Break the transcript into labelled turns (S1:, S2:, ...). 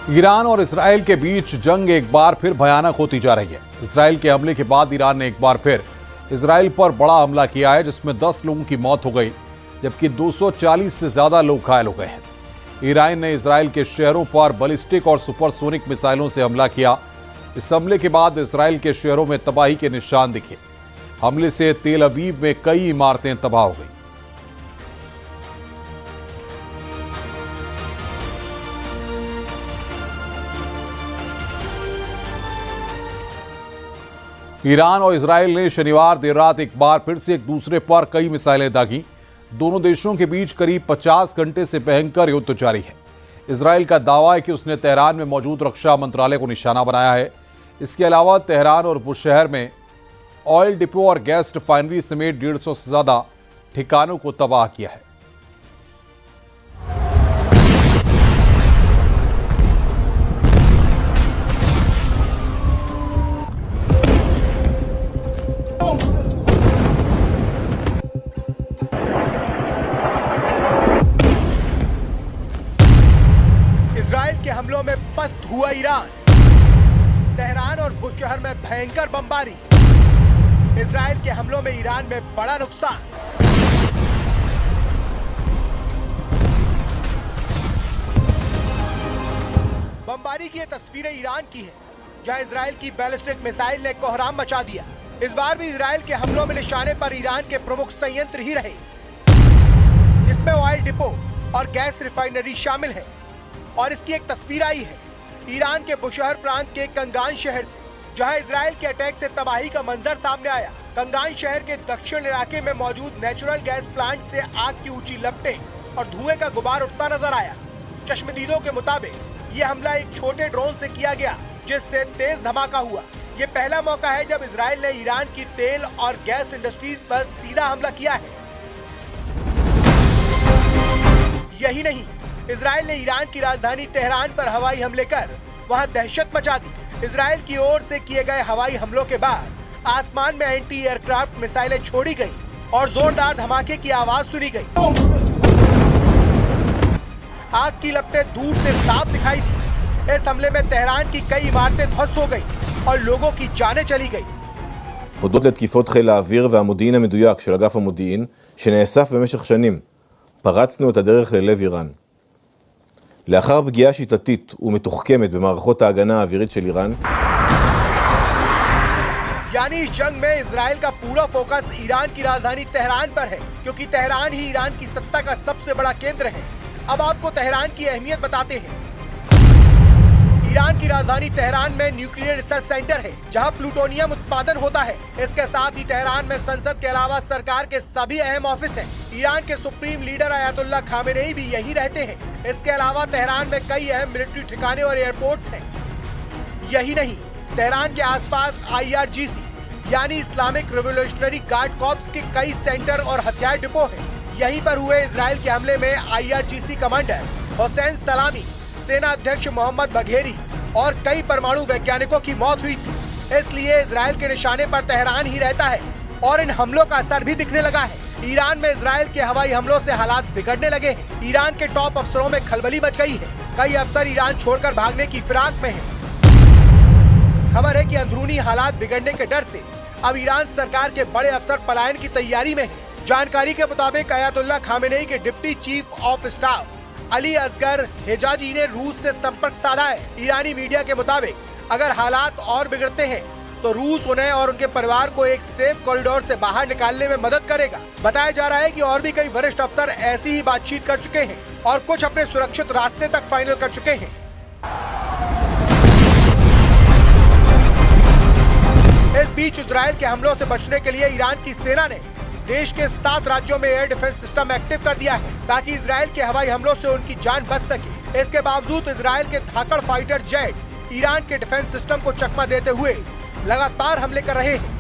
S1: Iran और Israel के बीच जंग एक बार फिर भयानक होती जा रही है। इसराइल के हमले के बाद ईरान ने एक बार फिर इसराइल पर बड़ा हमला किया है, जिसमें 10 लोगों की मौत हो गई, जबकि 240 से ज्यादा लोग घायल हो गए हैं। ईरान ने इसराइल के शहरों पर बैलिस्टिक और सुपरसोनिक मिसाइलों से हमला किया। इस हमले के बाद इसराइल के शहरों में तबाही के निशान दिखे। हमले से तेल अवीव में कई इमारतें तबाह हो गई। ईरान और इसराइल ने शनिवार देर रात एक बार फिर से एक दूसरे पर कई मिसाइलें दागी। दोनों देशों के बीच करीब 50 घंटे से भयंकर युद्ध जारी है। इसराइल का दावा है कि उसने तेहरान में मौजूद रक्षा मंत्रालय को निशाना बनाया है। इसके अलावा तेहरान और बुशहर में ऑयल डिपो और गैस रिफाइनरी समेत 150 से ज्यादा ठिकानों को तबाह किया है।
S2: इसराइल के हमलों में पस्त हुआ ईरान। तेहरान और बुशहर में भयंकर बमबारी। इसराइल के हमलों में ईरान में बड़ा नुकसान। बमबारी की ये तस्वीरें ईरान की हैं, जहां इसराइल की बैलिस्टिक मिसाइल ने कोहराम मचा दिया। इस बार भी इसराइल के हमलों में निशाने पर ईरान के प्रमुख संयंत्र ही रहे, जिसमें ऑयल डिपो और गैस रिफाइनरी शामिल है। और इसकी एक तस्वीर आई है ईरान के बुशहर प्रांत के कंगान शहर से, जहां इसराइल के अटैक से तबाही का मंजर सामने आया। कंगान शहर के दक्षिण इलाके में मौजूद नेचुरल गैस प्लांट से आग की ऊंची लपटें और धुएं का गुबार उठता नजर आया। चश्मदीदों के मुताबिक ये हमला एक छोटे ड्रोन से किया गया, जिससे तेज धमाका हुआ। ये पहला मौका है जब इसराइल ने ईरान की तेल और गैस इंडस्ट्रीज पर सीधा हमला किया है। यही नहीं, इसराइल ने ईरान की राजधानी तेहरान पर हवाई हमले कर वहां दहशत मचा दी। इसराइल की ओर से किए गए हवाई हमलों के बाद आसमान में एंटी एयरक्राफ्ट मिसाइलें छोड़ी गई और जोरदार धमाके की आवाज सुनी गई। आग की लपटें दूर से साफ दिखाई दी। इस हमले में तेहरान की कई इमारतें ध्वस्त हो गई और लोगों की जानें चली गई।
S3: הודות לתקיפות חיל האוויר והמודיעין המדויק של אגף המודיעין שנאסף במשך שנים, פרצנו את הדרך ללב איראן. לאחר פגיעה שיטתית ומתוחכמת במערכות ההגנה האווירית של איראן,
S2: यानी इस जंग में इसराइल का पूरा फोकस ईरान की राजधानी तेहरान पर है, क्योंकि तेहरान ही ईरान की सत्ता का सबसे बड़ा केंद्र है। अब आपको तेहरान की अहमियत बताते हैं। ईरान की राजधानी तेहरान में न्यूक्लियर रिसर्च सेंटर है, जहां प्लूटोनियम उत्पादन होता है। इसके साथ ही तेहरान में संसद के अलावा सरकार के सभी अहम ऑफिस हैं। ईरान के सुप्रीम लीडर अयातुल्लाह खामेनेई भी यहीं रहते हैं। इसके अलावा तेहरान में कई अहम मिलिट्री ठिकाने और एयरपोर्ट्स हैं। यही नहीं, तेहरान के आसपास IRGC यानी इस्लामिक रिवोल्यूशनरी गार्ड कॉर्प्स के कई सेंटर और हथियार डिपो हैं। यहीं पर हुए इसराइल के हमले में IRGC कमांडर हुसैन सलामी, सेना अध्यक्ष मोहम्मद बघेरी और कई परमाणु वैज्ञानिकों की मौत हुई थी। इसलिए इसराइल के निशाने पर तेहरान ही रहता है और इन हमलों का असर भी दिखने लगा है। ईरान में इसराइल के हवाई हमलों से हालात बिगड़ने लगे हैं। ईरान के टॉप अफसरों में खलबली मच गई है। कई अफसर ईरान छोड़कर भागने की फिराक में हैं। खबर है कि अंदरूनी हालात बिगड़ने के डर से अब ईरान सरकार के बड़े अफसर पलायन की तैयारी में हैं। जानकारी के मुताबिक अयातुल्लाह खामेनेई के deputy chief of staff Ali Asghar Hijazi ने रूस से संपर्क साधा है। ईरानी मीडिया के मुताबिक अगर हालात और बिगड़ते हैं तो रूस उन्हें और उनके परिवार को एक सेफ कॉरिडोर से बाहर निकालने में मदद करेगा। बताया जा रहा है कि और भी कई वरिष्ठ अफसर ऐसी ही बातचीत कर चुके हैं और कुछ अपने सुरक्षित रास्ते तक फाइनल कर चुके हैं। इस बीच इसराइल के हमलों से बचने के लिए ईरान की सेना ने देश के 7 राज्यों में एयर डिफेंस सिस्टम एक्टिव कर दिया है, ताकि इसराइल के हवाई हमलों से उनकी जान बच सके। इसके बावजूद इसराइल के धाकड़ फाइटर जेट ईरान के डिफेंस सिस्टम को चकमा देते हुए लगातार हमले कर रहे हैं।